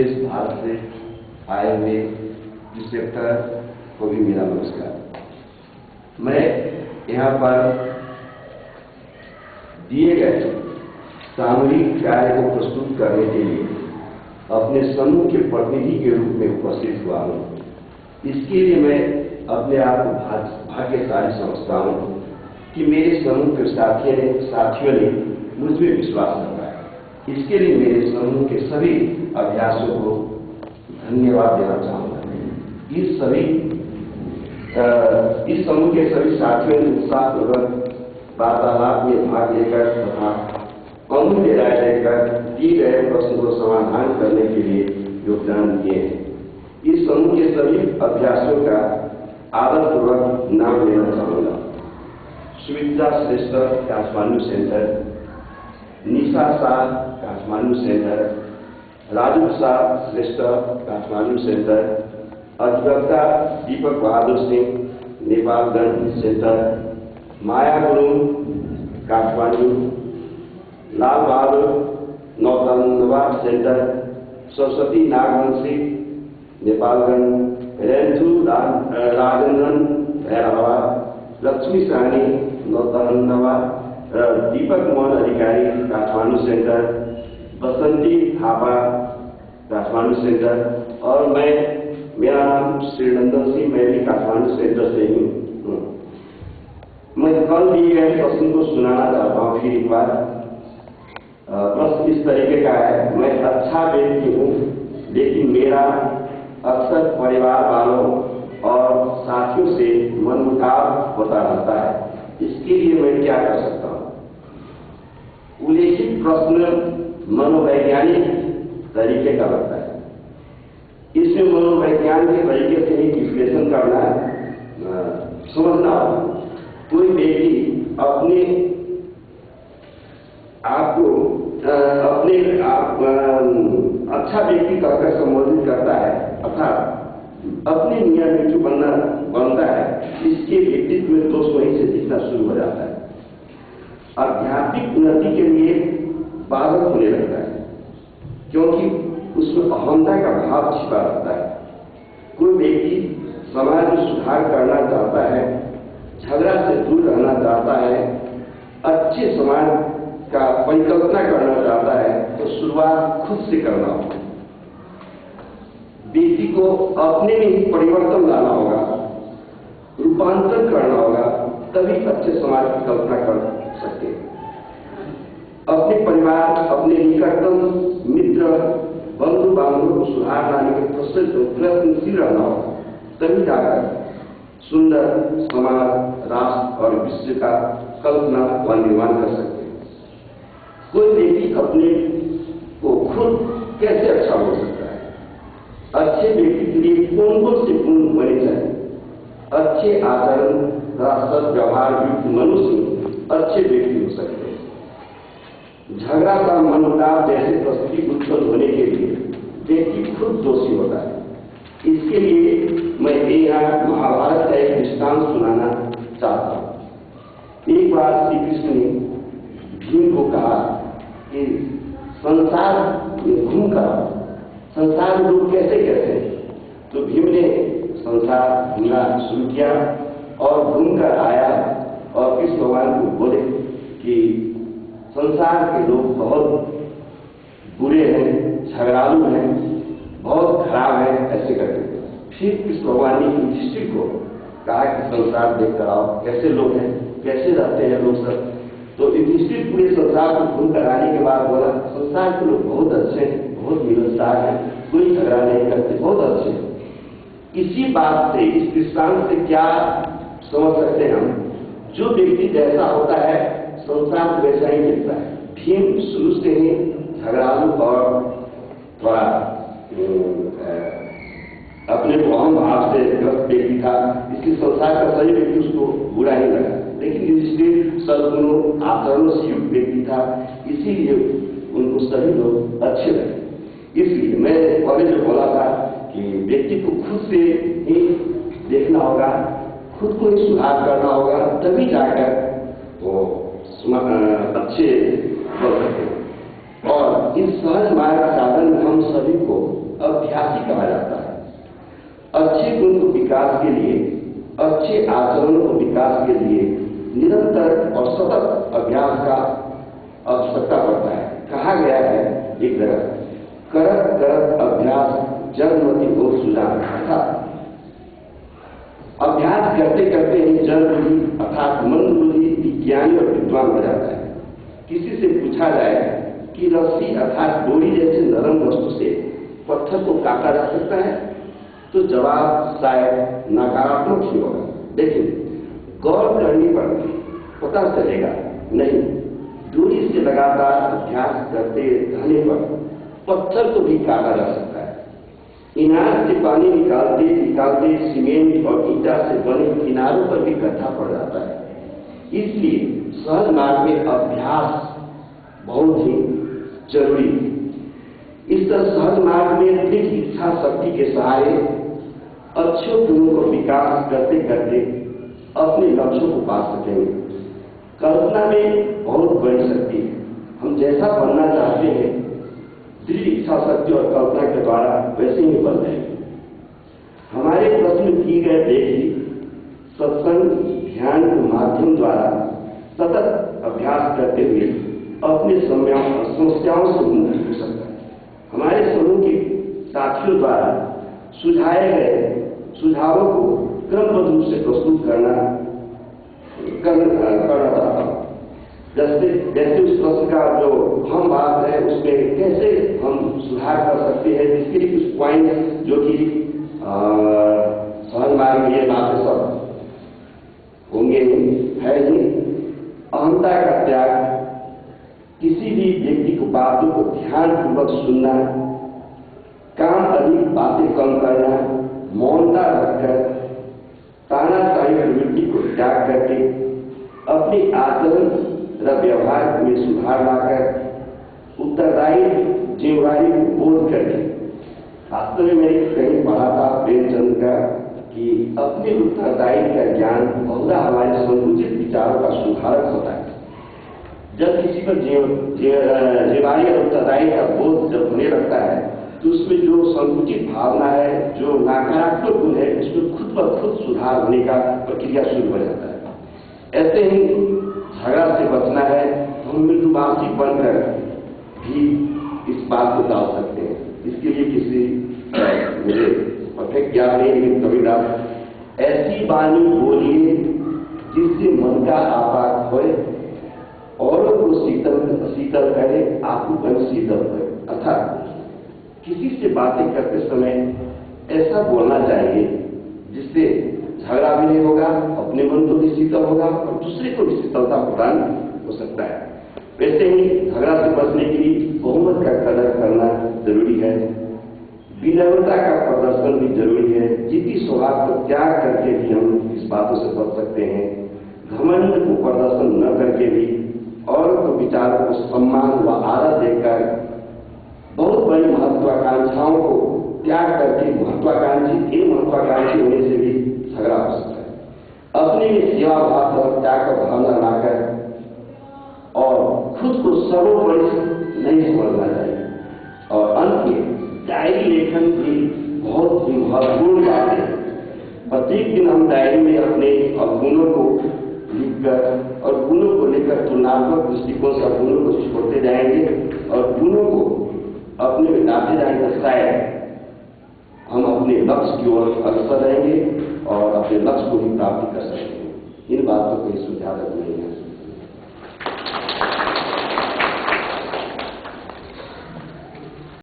विदेश भारत से आए हुए इंस्पेक्टर को भी मेरा नमस्कार। मैं यहाँ पर दिए गए सामूहिक कार्य को प्रस्तुत करने के लिए अपने समूह के प्रतिनिधि के रूप में उपस्थित हुआ हूँ। इसके लिए मैं अपने आप को भाग्यशाली समझता हूँ कि मेरे समूह के साथियों ने मुझ में विश्वास रखा है। इसके लिए मेरे समूह के सभी अभ्यासों को धन्यवाद देना चाहूँगा। इस समूह के सभी साथियों ने उत्साहपूर्वक वार्तालाप में भाग लेकर तथा अमूल्य राय लेकर दिए गए प्रश्न को समाधान करने के लिए योगदान दिए हैं। इस समूह के सभी अभ्यासों का आदरपूर्वक नाम लेना चाहूँगा। सुमित्रा श्रेष्ठ काठमांडू सेंटर, निशा शाह काठमांडू सेंटर, राजू शाह श्रेष्ठ काठमांडू सेंटर, अधिवक्ता दीपक बहादुर सिंह नेपालगंज सेंटर, माया गुरुङ काठमांडू, लाल बहादुर नौतनवा सेंटर, सरस्वती नागवंशी नेपालगंज, रेंथु राजेंद्रन भैरवा, लक्ष्मी साहनी नौतनवा, दीपक मोहन अधिकारी काठमांडू सेंटर, बसंती थापा काठमांडू सेंटर और मेरा नाम श्रीनंदन सिंह, मैं भी काठमांडू सेंटर से ही हूँ। मैं कल दिए गए प्रश्न को सुनाना चाहता हूँ फिर एक बार। प्रश्न इस तरीके का है। मैं अच्छा व्यक्ति हूँ, लेकिन मेरा अक्सर परिवार वालों और साथियों से मनमुटाव होता रहता है। इसके लिए मैं क्या कर सकता हूँ? उल्लेखित प्रश्न मनोवैज्ञानिक तरीके का लगता है। इसमें मनोविज्ञान के तरीके से ही विश्लेषण करना समझना होगा। कोई व्यक्ति अपने आप को अच्छा व्यक्ति कहकर संबोधित करता है अर्थात अपने मियाँ बेटू बनता है, इसके व्यक्तित्व में दोष वहीं से दिखना शुरू हो जाता है। आध्यात्मिक उन्नति के लिए बाधक होने लगता है, क्योंकि उसमें अहंता का भाव छिपा रहता है। कोई व्यक्ति समाज में सुधार करना चाहता है, झगड़ा से दूर रहना चाहता है, अच्छे समाज का परिकल्पना करना चाहता है, तो शुरुआत खुद से करना होगा। व्यक्ति को अपने में ही परिवर्तन लाना होगा, रूपांतरण करना होगा, तभी अच्छे समाज की कल्पना कर सकते हैं। अपने परिवार, अपने निकटतम मित्र, बंधु बांधवों को सुधार लाने के प्रयत्नशील रहना होगा, तभी जाकर सुंदर समाज, राष्ट्र और विश्व का कल्पना व निर्माण कर सकते हैं। कोई व्यक्ति अपने को खुद कैसे अच्छा हो सकता है? अच्छे व्यक्ति के लिए कौन से गुण बने जाए? अच्छे आचरण, राष्ट्र व्यवहार युक्त मनुष्य अच्छे व्यक्ति हो सकते हैं। झगड़ा का मनमुटाव जैसे परिस्थिति उत्पन्न होने के लिए व्यक्ति खुद दोषी होता है। इसके लिए मैं यहाँ महाभारत का एक दृष्टांत सुनाना चाहता हूँ। एक बार श्री कृष्ण ने भीम को कहा कि संसार में घूमकर संसार में लोग कैसे कैसे, तो भीम ने संसार घूमना शुरू किया और घूमकर आया और कृष्ण भगवान को बोले कि संसार के लोग बहुत बुरे हैं, झगड़ालू हैं, बहुत खराब है, ऐसे करके। फिर कृष्ण भगवान ने युधिष्ठिर को कहा कि संसार देख कर आओ, कैसे लोग हैं, कैसे रहते हैं लोग सब। तो युधिष्ठिर पूरे संसार को घूम कर आने के बाद बोला, संसार के लोग बहुत अच्छे हैं, बहुत मिलनसार हैं, कोई झगड़ा नहीं करते, बहुत अच्छे हैं। इसी बात से, इस दृष्टांत से क्या समझ सकते हैं हम? जो व्यक्ति जैसा होता है संसार वैसा ही दिखता है। भीम शुरू से ही झगड़ालू और थोड़ा अपने अहम भाव से ग्रस्त व्यक्ति था, इसलिए संसार का सही व्यक्ति उसको बुरा ही लगा। लेकिन युधिष्ठिर सद्गुणों आचरणों से युक्त व्यक्ति था, इसीलिए उनको सभी लोग अच्छे लगे। इसलिए मैं पहले जो बोला था कि व्यक्ति को खुद से ही देखना होगा, खुद को ही सुधार करना होगा, तभी जाकर वो अच्छे बन सकते हैं। और इस सहज मार्ग साधन में हम सभी को अभ्यासी कहा जाता है। अच्छे गुण को विकास के लिए, अच्छे आचरण को विकास के लिए निरंतर और सतत अभ्यास का आवश्यकता पड़ता है। कहा गया है एक जगह, करत करत अभ्यास जन्मति हो सुजान, अर्थात अभ्यास करते करते ही जड़ बुद्धि अर्थात मंद बुद्धि विज्ञानी और विद्वान हो जाता है। किसी से पूछा जाए कि रस्सी अर्थात डोरी जैसे नरम वस्तु से पत्थर को काटा जा सकता है, तो जवाब शायद नकारात्मक ही होगा। लेकिन गौर करने पर पता चलेगा नहीं, डोरी से लगातार अभ्यास करते रहने पर पत्थर को भी काटा जा सकता है। इनार से पानी निकालते निकालते सीमेंट और ईटा से बने किनारों पर भी गड्ढा पड़ जाता है। इसलिए सहज मार्ग में अभ्यास बहुत ही जरूरी है। इस तरह सहज मार्ग में दृढ़ इच्छा शक्ति के सहारे अच्छे गुणों को विकास करते करते अपने लक्ष्यों को पा सकेंगे। कल्पना में बहुत बड़ी शक्ति है। हम जैसा बनना चाहते हैं दृढ़ इच्छा शक्ति और कल्पना के द्वारा वैसे ही बन जाएंगे। हमारे प्रश्न किए गए देखिए सत्संग ध्यान के माध्यम द्वारा सतत अभ्यास करते हुए अपने समस्याओं से मुक्त हो सकता है। हमारे समूह के साथियों द्वारा सुझाए गए सुझावों को क्रमबद्ध रूप से प्रस्तुत करना चाहता हूं। जैसे उस प्रश्न का जो हम बात है उसमें कैसे हम सुधार कर सकते हैं, इसके लिए कुछ पॉइंट जो कि सहज मार्ग में ये बातें सब होंगे है ही। अहंता का त्याग, किसी भी व्यक्ति को बातों को ध्यान पूर्वक सुनना, काम अधिक बातें कम करना, मौनता रखकर तानाशाही प्रवृत्ति को त्याग करके अपने आचरण व्यवहार में सुधार लाकर उत्तरदायी जिम्मेदारी को बोध करके। वास्तव में मैंने कहीं पढ़ा था प्रेमचंद का कि अपने उत्तरदायी का ज्ञान बहुधा हमारे संकुचित विचारों का सुधारक होता है। जब किसी पर जिम्मेदारी और उत्तरदायी का बोध जब होने लगता है तो उसमें जो संकुचित भावना है, जो नकारात्मक गुण है, उसमें खुद ब खुद सुधार होने का प्रक्रिया शुरू हो जाता है। ऐसे ही झगड़ा से बचना है तो हम मृदुभाषी बनकर भी इस बात को डाल सकते हैं। इसके लिए किसी मुझे परफेक्ट ज्ञान नहीं, लेकिन कबीरदास ऐसी वाणी बोलिए जिससे मन का आपात होए, औरों को शीतल करे, आपको मन शीतल करे। अर्थात किसी से बातें करते समय ऐसा बोलना चाहिए जिससे झगड़ा भी नहीं होगा, अपने मन को भी शीतल होगा और दूसरे को भी शीतलता प्रदान हो सकता है। वैसे ही झगड़ा से बचने के लिए बहुमत का कदर करना जरूरी है, विनम्रता का प्रदर्शन भी जरूरी है। जिद्दी स्वभाव को त्याग करके भी हम इस बातों से बच सकते हैं। घमंड को प्रदर्शन न करके भी और तो विचारों को सम्मान व आदर देकर बहुत बड़ी महत्वाकांक्षाओं को त्याग करके महत्वाकांक्षी होने से भी झगड़ा हो सकता है। अपने में सेवा भाव और त्याग का भावना लाकर और खुद को सर्वोपरि नहीं समझना चाहिए। और अंत में डायरी लेखन की बहुत ही महत्वपूर्ण बात है। प्रत्येक दिन हम डायरी में अपने अवगुणों को लिखकर और गुणों को लेकर तुलनात्मक दृष्टिकोण से अवगुणों को छोड़ते जाएंगे और गुणों को अपने में डालते जाएंगे। शायद हम अपने लक्ष्य की ओर अग्रसर रहेंगे और अपने लक्ष्य को भी प्राप्त कर सकते हैं। इन बातों को सुझाव नहीं है।